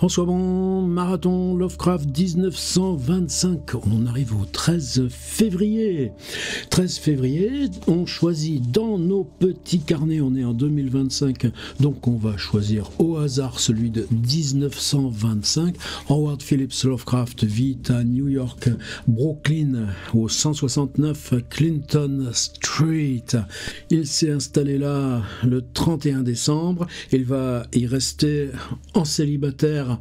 François Bon, Marathon Lovecraft 1925. On arrive au 13 février. 13 février, on choisit dans nos petits carnets, on est en 2025, donc on va choisir au hasard celui de 1925. Howard Phillips Lovecraft vit à New York, Brooklyn, au 169 Clinton Street. Il s'est installé là le 31 décembre. Il va y rester en célibataire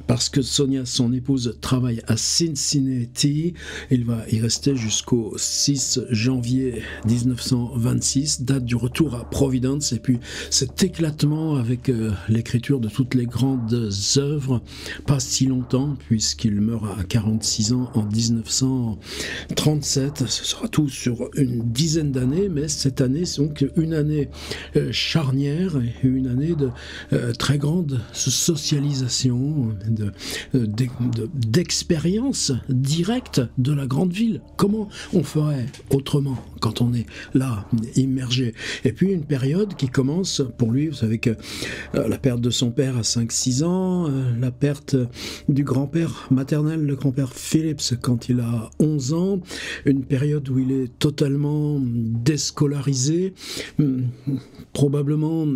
parce que Sonia, son épouse, travaille à Cincinnati. Il va y rester jusqu'au 6 janvier 1926, date du retour à Providence, et puis cet éclatement avec l'écriture de toutes les grandes œuvres, pas si longtemps puisqu'il meurt à 46 ans en 1937. Ce sera tout sur une dizaine d'années, mais cette année c'est donc une année charnière et une année de très grande socialisation, d'expérience directe de la grande ville. Comment on ferait autrement quand on est là, immergé? Et puis une période qui commence pour lui, vous savez que la perte de son père à 5-6 ans, la perte du grand-père maternel, le grand-père Phillips, quand il a 11 ans, une période où il est totalement déscolarisé, probablement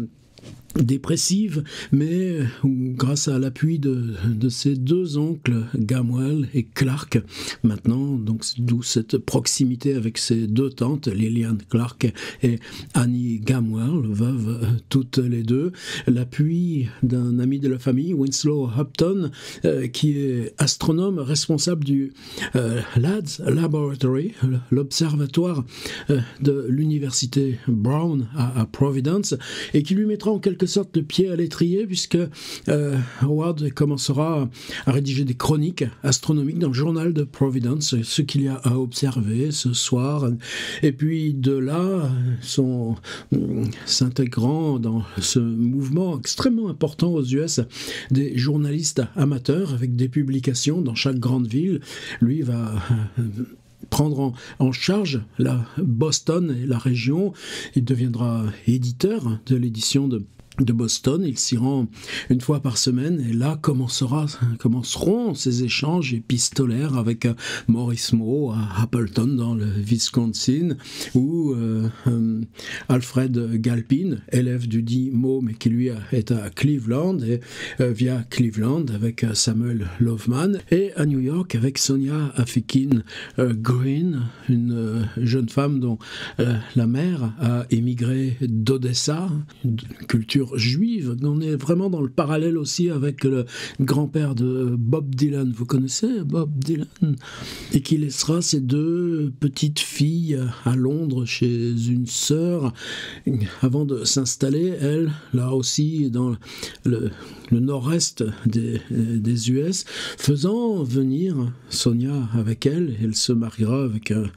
dépressive, mais grâce à l'appui de ses deux oncles, Gamwell et Clark, maintenant, donc d'où cette proximité avec ses deux tantes, Lillian Clark et Annie Gamwell, veuves toutes les deux, l'appui d'un ami de la famille, Winslow Upton, qui est astronome responsable du Ladd's Laboratory, l'observatoire de l'université Brown à Providence, et qui lui mettra en quelque sorte le pied à l'étrier, puisque Howard commencera à rédiger des chroniques astronomiques dans le journal de Providence, ce qu'il y a à observer ce soir, et puis de là s'intégrant dans ce mouvement extrêmement important aux US des journalistes amateurs avec des publications dans chaque grande ville. Lui va prendre en charge la Boston et la région. Il deviendra éditeur de l'édition de Boston. Il s'y rend une fois par semaine, et là commenceront ces échanges épistolaires avec Maurice Moe à Appleton dans le Wisconsin, ou Alfred Galpin, élève du dit Moe mais qui lui est à Cleveland, et via Cleveland avec Samuel Loveman, et à New York avec Sonia Afikin Green, une jeune femme dont la mère a émigré d'Odessa, une culture juive. On est vraiment dans le parallèle aussi avec le grand-père de Bob Dylan. Vous connaissez Bob Dylan? Et qui laissera ses deux petites filles à Londres chez une sœur avant de s'installer, elle, là aussi dans le nord-est des US, faisant venir Sonia avec elle. Elle se mariera avec un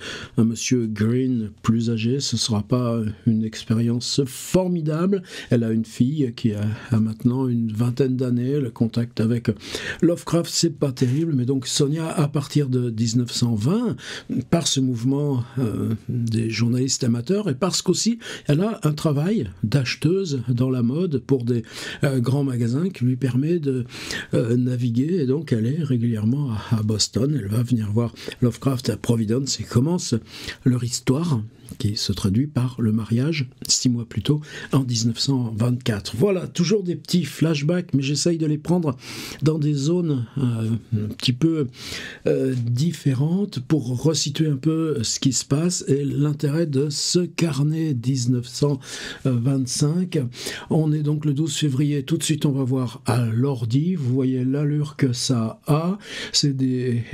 monsieur Green plus âgé. Ce ne sera pas une expérience formidable. Elle a une fille qui a maintenant une vingtaine d'années. Le contact avec Lovecraft, c'est pas terrible, mais donc Sonia, à partir de 1920, par ce mouvement des journalistes amateurs, et parce qu'aussi elle a un travail d'acheteuse dans la mode pour des grands magasins qui lui permet de naviguer, et donc elle est régulièrement à Boston. Elle va venir voir Lovecraft à Providence et commence leur histoire, qui se traduit par le mariage 6 mois plus tôt, en 1924. Voilà, toujours des petits flashbacks, mais j'essaye de les prendre dans des zones un petit peu différentes pour resituer un peu ce qui se passe et l'intérêt de ce carnet 1925. On est donc le 12 février, tout de suite on va voir à l'ordi, vous voyez l'allure que ça a, c'est des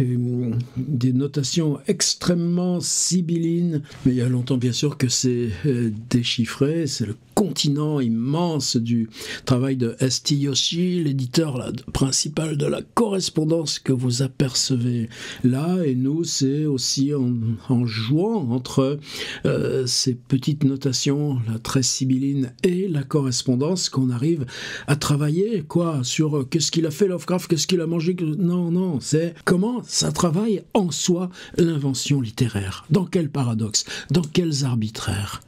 notations extrêmement sibyllines, mais il y a longtemps bien sûr que c'est déchiffré, c'est le continent immense du travail de S.T. Yoshi, l'éditeur principal de la correspondance que vous apercevez là, et nous c'est aussi en jouant entre ces petites notations, la très sibylline et la correspondance, qu'on arrive à travailler sur qu'est-ce qu'il a fait Lovecraft, qu'est-ce qu'il a mangé, non, c'est comment ça travaille en soi l'invention littéraire, dans quel paradoxe, dans quels arbitraires,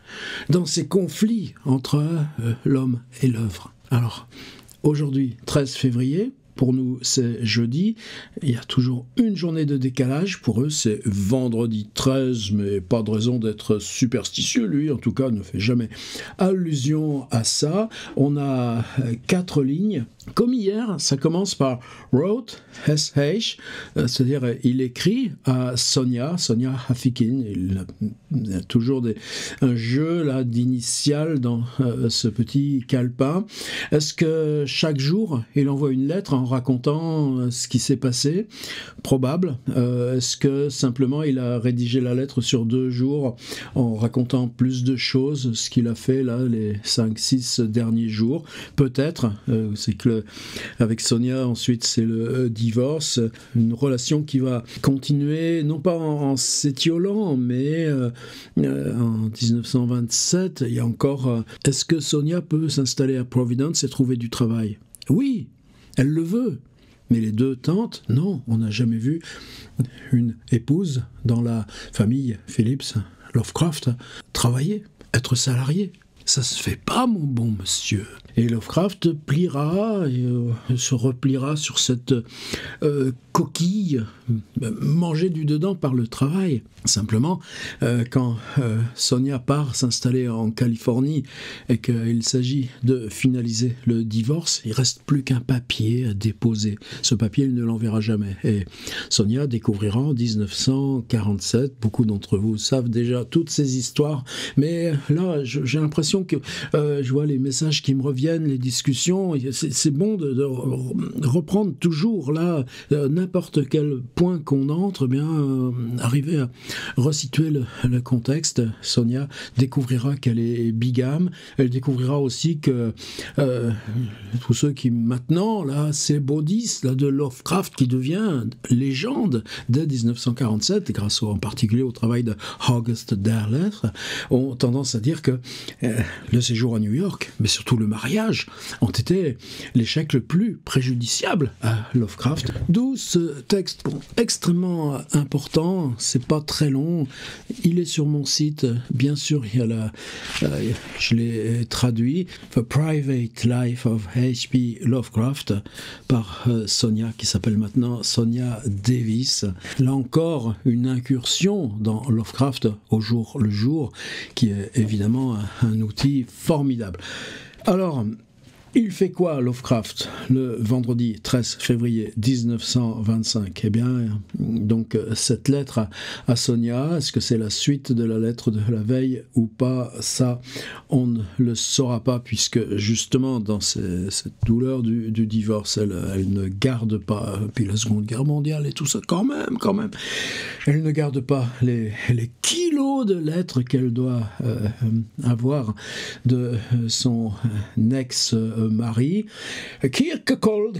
dans ces conflits entre l'homme et l'œuvre. Alors, aujourd'hui, 13 février, pour nous c'est jeudi, il y a toujours une journée de décalage, pour eux c'est vendredi 13, mais pas de raison d'être superstitieux, lui en tout cas ne fait jamais allusion à ça. On a 4 lignes, comme hier, ça commence par wrote, SH, c'est-à-dire il écrit à Sonia Afikin, il a toujours un jeu là d'initiales dans ce petit calepin. Est-ce que chaque jour il envoie une lettre en racontant ce qui s'est passé? Probable. Est-ce que simplement il a rédigé la lettre sur 2 jours en racontant plus de choses, ce qu'il a fait là les 5-6 derniers jours? Peut-être. C'est que avec Sonia ensuite c'est le divorce, une relation qui va continuer non pas en s'étiolant mais en 1927 il y a encore est-ce que Sonia peut s'installer à Providence et trouver du travail? Oui, elle le veut. Mais les 2 tantes, non, on n'a jamais vu une épouse dans la famille Phillips Lovecraft travailler, être salariée. Ça se fait pas, mon bon monsieur. Et Lovecraft pliera et se repliera sur cette coquille mangée du dedans par le travail. Simplement, quand Sonia part s'installer en Californie et qu'il s'agit de finaliser le divorce, il reste plus qu'un papier à déposer. Ce papier, il ne l'enverra jamais. Et Sonia découvrira en 1947, beaucoup d'entre vous savent déjà toutes ces histoires, mais là, j'ai l'impression que je vois les messages qui me reviennent, les discussions, c'est bon de reprendre toujours là, n'importe quel point qu'on entre, arriver à resituer le contexte. Sonia découvrira qu'elle est bigame, elle découvrira aussi que tous ceux qui maintenant, là, c'est Bodis là, de Lovecraft qui devient légende dès 1947, grâce en particulier au travail de August Derleth, ont tendance à dire que le séjour à New York, mais surtout le mariage, ont été l'échec le plus préjudiciable à Lovecraft. D'où ce texte extrêmement important, c'est pas très long, il est sur mon site, bien sûr, il y a je l'ai traduit, The Private Life of H.P. Lovecraft, par Sonia, qui s'appelle maintenant Sonia Davis. Là encore, une incursion dans Lovecraft au jour le jour, qui est évidemment un outil formidable. Alors, il fait quoi, Lovecraft, le vendredi 13 février 1925? Eh bien, donc, cette lettre à Sonia, est-ce que c'est la suite de la lettre de la veille ou pas? Ça, on ne le saura pas, puisque justement, dans cette douleur du divorce, elle ne garde pas, puis la Seconde Guerre mondiale et tout ça, quand même, elle ne garde pas les kilos de lettres qu'elle doit avoir de son ex-mari. Kierkegaard,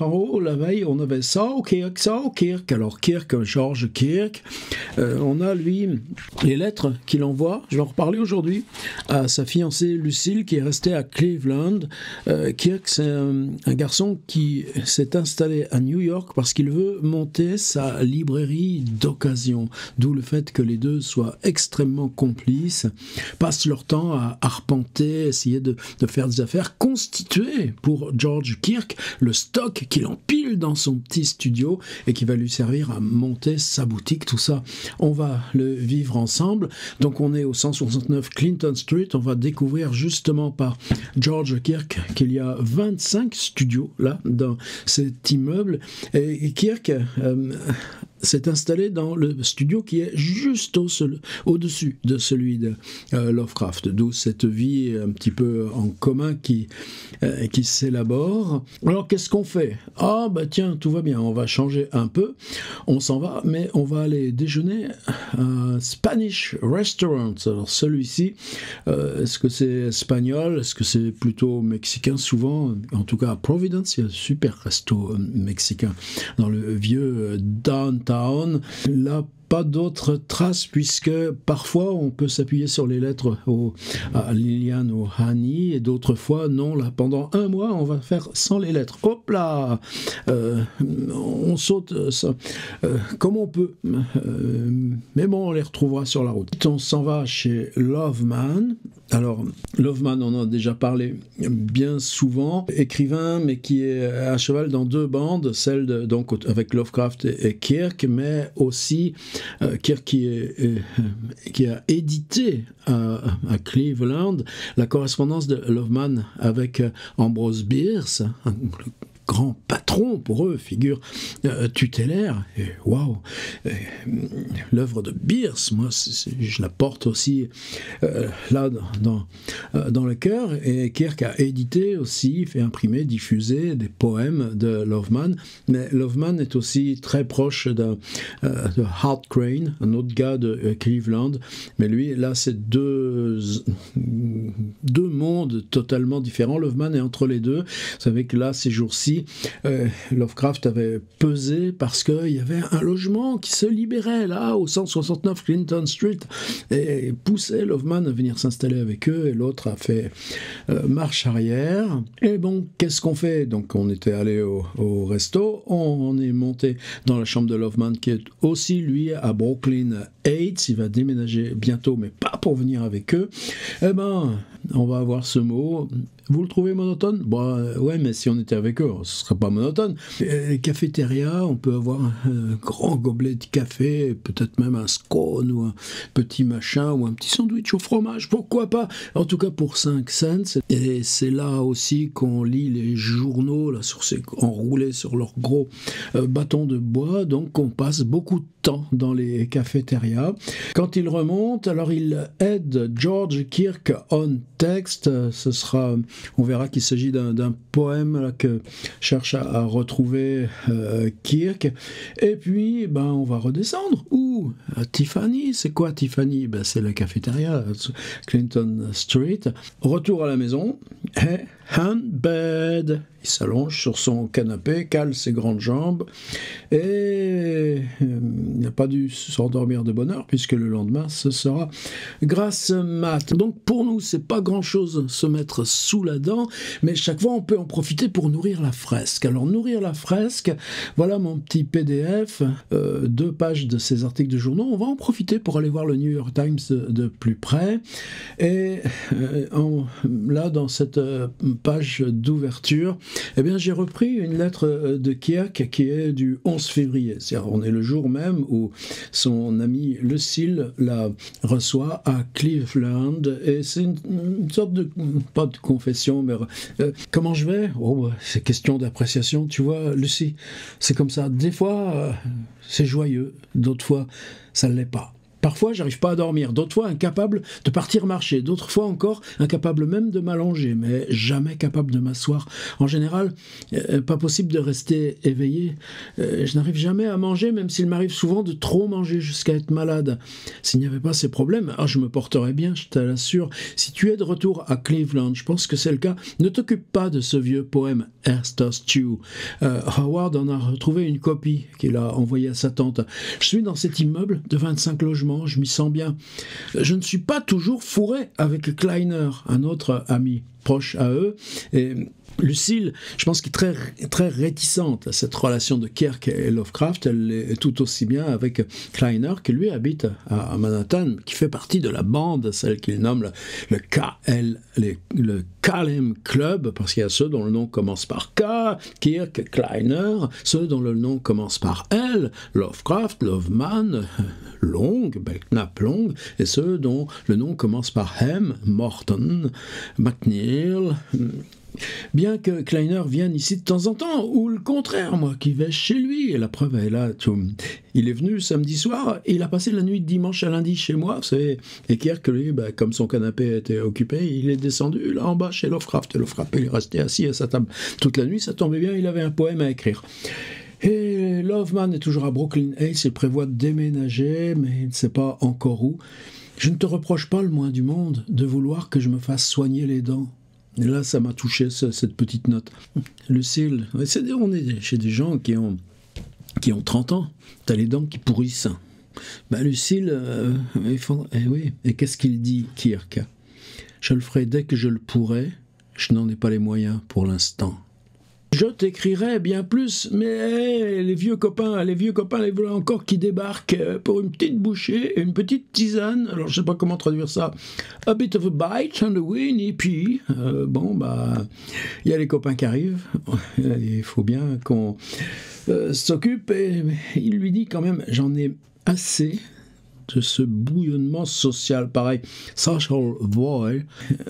en haut, la veille, on avait Saukirk, alors Kirk, George Kirk, on a, lui, les lettres qu'il envoie, je vais en reparler aujourd'hui, à sa fiancée Lucille, qui est restée à Cleveland. Kirk, c'est un garçon qui s'est installé à New York parce qu'il veut monter sa librairie d'occasion, d'où le fait que les deux soient extrêmement complices, passent leur temps à arpenter, essayer de faire des affaires, constituer pour George Kirk le stock qu'il empile dans son petit studio et qui va lui servir à monter sa boutique. Tout ça, on va le vivre ensemble. Donc on est au 169 Clinton Street, on va découvrir justement par George Kirk qu'il y a 25 studios là dans cet immeuble, et Kirk s'est installé dans le studio qui est juste au-dessus de celui de Lovecraft, d'où cette vie un petit peu en commun qui s'élabore. Alors qu'est-ce qu'on fait? Ah bah tiens, tout va bien, on va changer un peu, on s'en va, mais on va aller déjeuner à un Spanish Restaurant. Alors celui-ci, est-ce que c'est espagnol, est-ce que c'est plutôt mexicain? Souvent, en tout cas à Providence, il y a un super resto mexicain dans le vieux downtown. Là, pas d'autres traces, puisque parfois on peut s'appuyer sur les lettres à Liliane ou Hani, et d'autres fois non. Là, pendant un mois, on va faire sans les lettres. Hop là, on saute ça, comme on peut, mais bon, on les retrouvera sur la route. On s'en va chez Loveman. Alors, Loveman, on en a déjà parlé bien souvent, écrivain, mais qui est à cheval dans deux bandes, celle donc avec Lovecraft et Kirk, mais aussi Kirk qui a édité à Cleveland la correspondance de Loveman avec Ambrose Bierce, le grand patron pour eux, figure tutélaire. Et waouh, l'œuvre de Bierce, moi, je la porte aussi là dans le cœur. Et Kirk a édité aussi, fait imprimer, diffuser des poèmes de Loveman. Mais Loveman est aussi très proche de Hart Crane, un autre gars de Cleveland. Mais lui, là, c'est deux mondes totalement différents. Loveman est entre les deux. Vous savez que là, ces jours-ci, Lovecraft avait pesé parce qu'il y avait un logement qui se libérait là au 169 Clinton Street et poussait Loveman à venir s'installer avec eux, et l'autre a fait marche arrière. Et bon, qu'est-ce qu'on fait? Donc on était allé au resto, on est monté dans la chambre de Loveman qui est aussi lui à Brooklyn Heights. Il va déménager bientôt, mais pas pour venir avec eux. Eh ben, on va avoir ce mot. Vous le trouvez monotone? Bah ouais, mais si on était avec eux, ce serait pas monotone. Les cafétérias, on peut avoir un grand gobelet de café, peut-être même un scone ou un petit machin ou un petit sandwich au fromage, pourquoi pas? En tout cas pour 5 cents. Et c'est là aussi qu'on lit les journaux là, enroulés sur leurs gros bâtons de bois, donc on passe beaucoup de temps dans les cafétérias. Quand il remonte, alors il aide George Kirk on texte. On verra qu'il s'agit d'un poème là, que cherche à retrouver Kirk. Et puis, on va redescendre. Où? Tiffany. C'est quoi Tiffany? C'est la cafétéria, Clinton Street. Retour à la maison. Et bed. Il s'allonge sur son canapé, cale ses grandes jambes et il n'a pas dû s'endormir de bonne heure puisque le lendemain ce sera grasse mat. Donc pour nous c'est pas grand chose se mettre sous la dent, mais chaque fois on peut en profiter pour nourrir la fresque. Alors nourrir la fresque, voilà mon petit PDF, 2 pages de ces articles de journaux. On va en profiter pour aller voir le New York Times de plus près et là dans cette page d'ouverture, eh bien, j'ai repris une lettre de Kirk qui est du 11 février. C'est-à-dire, on est le jour même où son ami Lucille la reçoit à Cleveland. Et c'est une sorte de, pas de confession, mais comment je vais? C'est question d'appréciation. Tu vois, Lucie, c'est comme ça. Des fois, c'est joyeux. D'autres fois, ça ne l'est pas. Parfois, j'arrive pas à dormir, d'autres fois incapable de partir marcher, d'autres fois encore incapable même de m'allonger, mais jamais capable de m'asseoir. En général, pas possible de rester éveillé. Je n'arrive jamais à manger, même s'il m'arrive souvent de trop manger jusqu'à être malade. S'il n'y avait pas ces problèmes, je me porterais bien, je te l'assure. Si tu es de retour à Cleveland, je pense que c'est le cas, ne t'occupe pas de ce vieux poème Esther Stew. Howard en a retrouvé une copie qu'il a envoyée à sa tante. Je suis dans cet immeuble de 25 logements. Je m'y sens bien. Je ne suis pas toujours fourré avec Kleiner, un autre ami proche à eux, et Lucille, je pense qu'elle est très, très réticente à cette relation de Kirk et Lovecraft. Elle est tout aussi bien avec Kleiner, qui lui habite à Manhattan, qui fait partie de la bande, celle qu'il nomme le KLM Club, parce qu'il y a ceux dont le nom commence par K, Kirk, Kleiner, ceux dont le nom commence par L, Lovecraft, Loveman, Long, Belknap Long, et ceux dont le nom commence par M, Morton, McNeil. Bien que Kleiner vienne ici de temps en temps, ou le contraire, moi qui vais chez lui, et la preuve est là, il est venu samedi soir, et il a passé la nuit de dimanche à lundi chez moi, vous savez, et Kirk, lui, comme son canapé était occupé, il est descendu là en bas chez Lovecraft, et Lovecraft, il est resté assis à sa table toute la nuit, ça tombait bien, il avait un poème à écrire. Et Loveman est toujours à Brooklyn Heights, il prévoit de déménager, mais il ne sait pas encore où. Je ne te reproche pas le moins du monde de vouloir que je me fasse soigner les dents. Et là, ça m'a touché, cette petite note. Lucille, on est chez des gens qui ont 30 ans. T'as les dents qui pourrissent. Lucille, oui. Et qu'est-ce qu'il dit, Kirk? Je le ferai dès que je le pourrai. Je n'en ai pas les moyens pour l'instant. Je t'écrirai bien plus, mais les vieux copains, les voilà encore qui débarquent pour une petite bouchée, une petite tisane. Alors je sais pas comment traduire ça. A bit of a bite on the wind, et puis il y a les copains qui arrivent. Il faut bien qu'on s'occupe. Et il lui dit quand même, j'en ai assez de ce bouillonnement social, pareil, social void.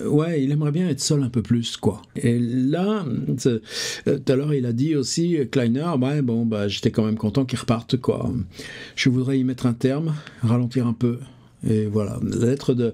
Ouais, il aimerait bien être seul un peu plus, quoi. Et là, tout à l'heure, il a dit aussi, Kleiner, j'étais quand même content qu'il reparte, quoi. Je voudrais y mettre un terme, ralentir un peu. Et voilà, la lettre de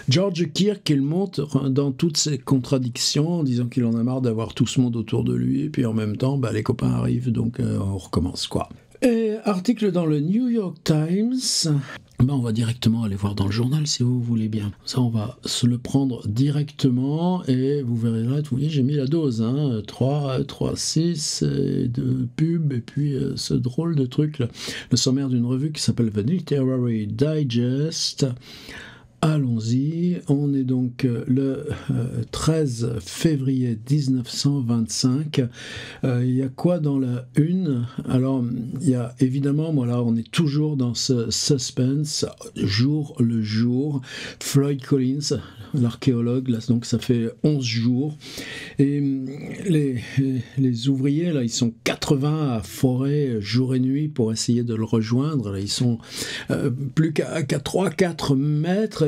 George Kirk, il monte dans toutes ses contradictions, en disant qu'il en a marre d'avoir tout ce monde autour de lui, et puis en même temps, les copains arrivent, donc on recommence, quoi. Et article dans le New York Times. On va directement aller voir dans le journal si vous voulez bien. Ça, on va se le prendre directement et vous verrez là, vous voyez, j'ai mis la dose, 3, 6 de pub et puis ce drôle de truc, là, le sommaire d'une revue qui s'appelle The Literary Digest. Allons-y, on est donc le 13 février 1925. Il y a quoi dans la une? Alors, il y a évidemment, voilà, on est toujours dans ce suspense, jour le jour. Floyd Collins, l'archéologue, là, donc ça fait 11 jours. Et les ouvriers, là, ils sont 80 à forer jour et nuit pour essayer de le rejoindre. Là, ils sont plus qu'à 3-4 mètres.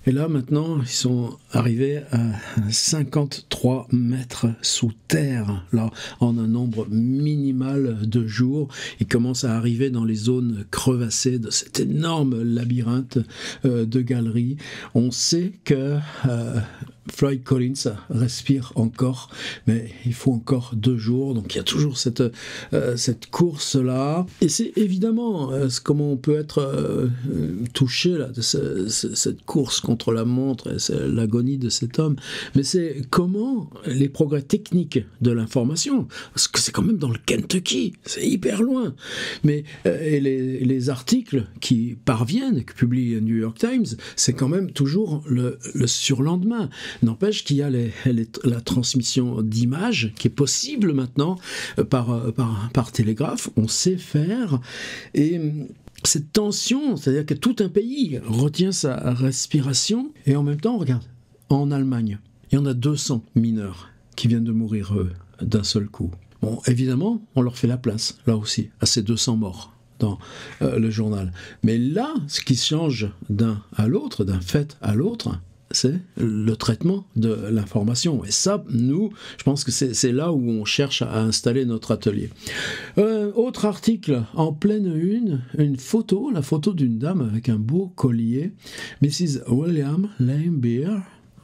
Et là, maintenant, ils sont arrivés à 53 mètres sous terre, là, en un nombre minimal de jours. Ils commencent à arriver dans les zones crevassées de cet énorme labyrinthe de galeries. On sait que Floyd Collins respire encore, mais il faut encore 2 jours, donc il y a toujours cette course-là. Et c'est évidemment comment on peut être touché là, de cette course contre la montre, et c'est l'agonie de cet homme, mais c'est comment les progrès techniques de l'information, parce que c'est quand même dans le Kentucky, c'est hyper loin, mais et les articles qui parviennent, que publie le New York Times, c'est quand même toujours le surlendemain. N'empêche qu'il y a la transmission d'images qui est possible maintenant par télégraphe, on sait faire, et cette tension, c'est-à-dire que tout un pays retient sa respiration, et en même temps, regarde, en Allemagne, il y en a 200 mineurs qui viennent de mourir d'un seul coup. Bon, évidemment, on leur fait la place, là aussi, à ces 200 morts dans le journal. Mais là, ce qui change d'un à l'autre, d'un fait à l'autre, c'est le traitement de l'information. Et ça, nous, je pense que c'est là où on cherche à installer notre atelier. Autre article, en pleine une photo, la photo d'une dame avec un beau collier, Mrs. William Lane Beer.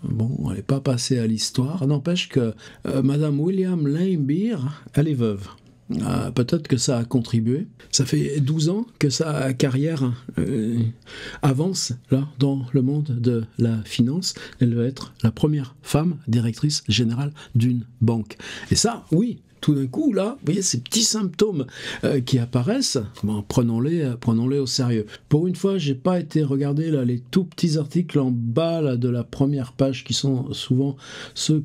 Bon, elle n'est pas passée à l'histoire. N'empêche que Madame William Lane Beer, elle est veuve. Peut-être que ça a contribué. Ça fait 12 ans que sa carrière avance là dans le monde de la finance. Elle va être la première femme directrice générale d'une banque. Et ça, oui, tout d'un coup, là, vous voyez ces petits symptômes qui apparaissent, prenons-les au sérieux. Pour une fois, j'ai pas été regarder là, les tout petits articles en bas là, de la première page, qui sont souvent ceux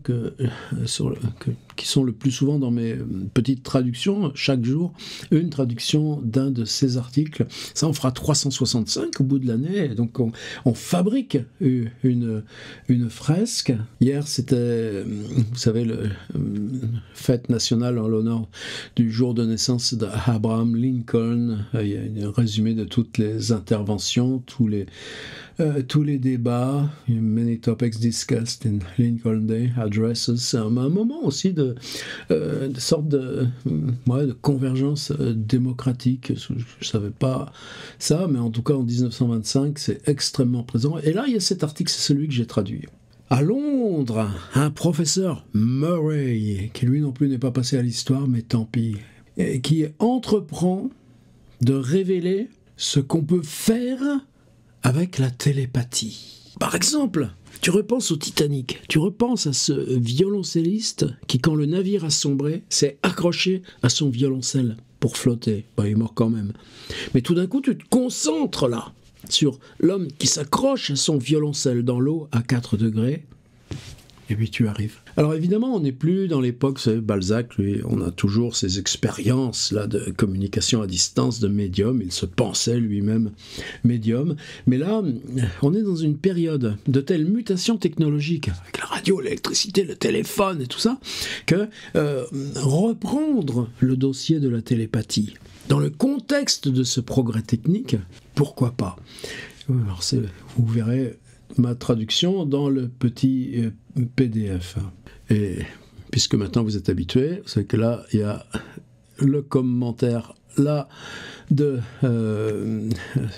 qui sont le plus souvent dans mes petites traductions, chaque jour, une traduction d'un de ces articles. Ça, on fera 365 au bout de l'année, donc on fabrique une fresque. Hier, c'était, vous savez, la fête nationale en l'honneur du jour de naissance d'Abraham Lincoln. Il y a un résumé de toutes les interventions, tous les débats, many topics discussed in Lincoln Day addresses. C'est un moment aussi de sorte de convergence démocratique. Je ne savais pas ça, mais en tout cas en 1925, c'est extrêmement présent. Et là, il y a cet article, c'est celui que j'ai traduit. À Londres, un professeur Murray, qui lui non plus n'est pas passé à l'histoire, mais tant pis, et qui entreprend de révéler ce qu'on peut faire avec la télépathie. Par exemple, tu repenses au Titanic, tu repenses à ce violoncelliste qui, quand le navire a sombré, s'est accroché à son violoncelle pour flotter. Il est mort quand même. Mais tout d'un coup, tu te concentres là, sur l'homme qui s'accroche à son violoncelle dans l'eau à 4 degrés, et puis tu arrives. Alors évidemment, on n'est plus dans l'époque, c'est Balzac, lui, on a toujours ces expériences là de communication à distance, de médium, il se pensait lui-même médium, mais là, on est dans une période de telle mutation technologique, avec la radio, l'électricité, le téléphone et tout ça, que reprendre le dossier de la télépathie, dans le contexte de ce progrès technique, pourquoi pas? Alors vous verrez ma traduction dans le petit PDF. Et puisque maintenant vous êtes habitués, c'est que là, il y a le commentaire là de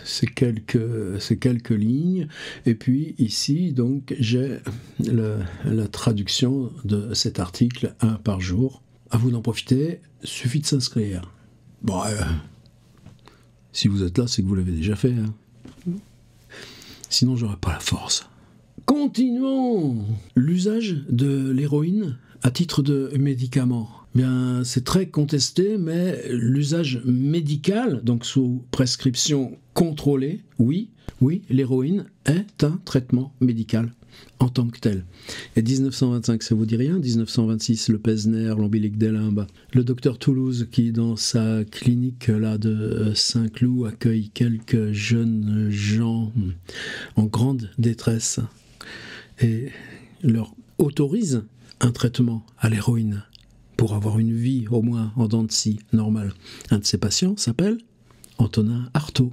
ces quelques lignes, et puis ici, donc, j'ai la traduction de cet article, un par jour. À vous d'en profiter, suffit de s'inscrire. Bon, si vous êtes là, c'est que vous l'avez déjà fait, hein. Sinon, j'aurais pas la force. Continuons. L'usage de l'héroïne à titre de médicament. Bien, c'est très contesté, mais l'usage médical, donc sous prescription contrôlée, oui, l'héroïne est un traitement médical en tant que tel. Et 1925, ça vous dit rien? 1926, le Pesner, l'ombilic des limbes. Le docteur Toulouse, qui dans sa clinique là de Saint-Cloud accueille quelques jeunes gens en grande détresse et leur autorise un traitement à l'héroïne pour avoir une vie au moins en dents de scie normale. Un de ses patients s'appelle Antonin Artaud.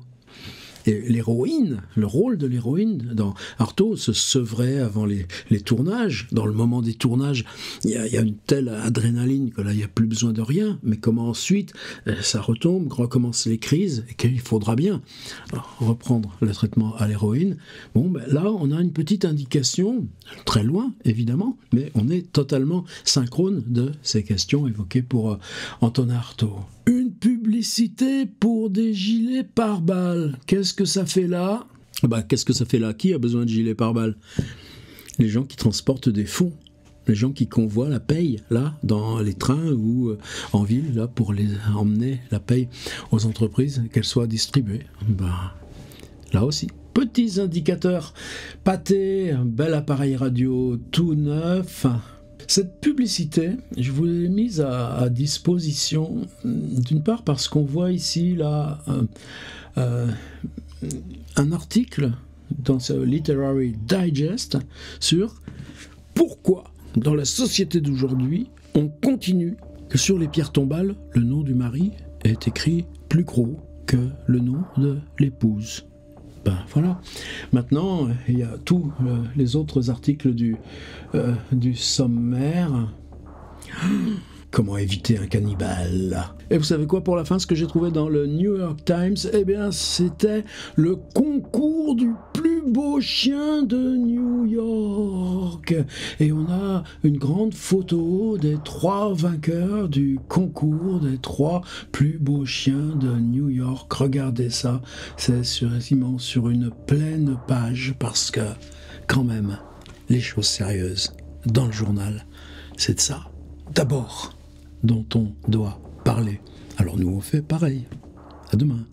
Et l'héroïne, le rôle de l'héroïne dans Artaud se sevrait avant les tournages. Dans le moment des tournages, il y a une telle adrénaline que là, il n'y a plus besoin de rien. Mais comment ensuite, ça retombe, recommencent les crises, et qu'il faudra bien reprendre le traitement à l'héroïne. Bon, ben là, on a une petite indication, très loin, évidemment, mais on est totalement synchrone de ces questions évoquées pour Antonin Artaud. Une publicité pour des gilets pare-balles. Qu'est-ce que ça fait là? Qu'est-ce que ça fait là? Qui a besoin de gilets pare-balles? Les gens qui transportent des fonds. Les gens qui convoient la paye, là, dans les trains ou en ville, là, pour les emmener la paye aux entreprises, qu'elle soit distribuée. Là aussi. Petits indicateurs. Pâté, un bel appareil radio tout neuf. Cette publicité, je vous l'ai mise à disposition, d'une part parce qu'on voit ici là un article dans ce Literary Digest sur pourquoi dans la société d'aujourd'hui on continue que sur les pierres tombales le nom du mari est écrit plus gros que le nom de l'épouse. Voilà. Maintenant, il y a tous les autres articles du sommaire. Comment éviter un cannibale? Et vous savez quoi pour la fin, ce que j'ai trouvé dans le New York Times? Eh bien, c'était le concours du plus beau chien de New York. Et on a une grande photo des 3 vainqueurs du concours des 3 plus beaux chiens de New York. Regardez ça, c'est sur une pleine page, parce que, quand même, les choses sérieuses dans le journal, c'est de ça, d'abord, dont on doit parler. Alors nous, on fait pareil. À demain.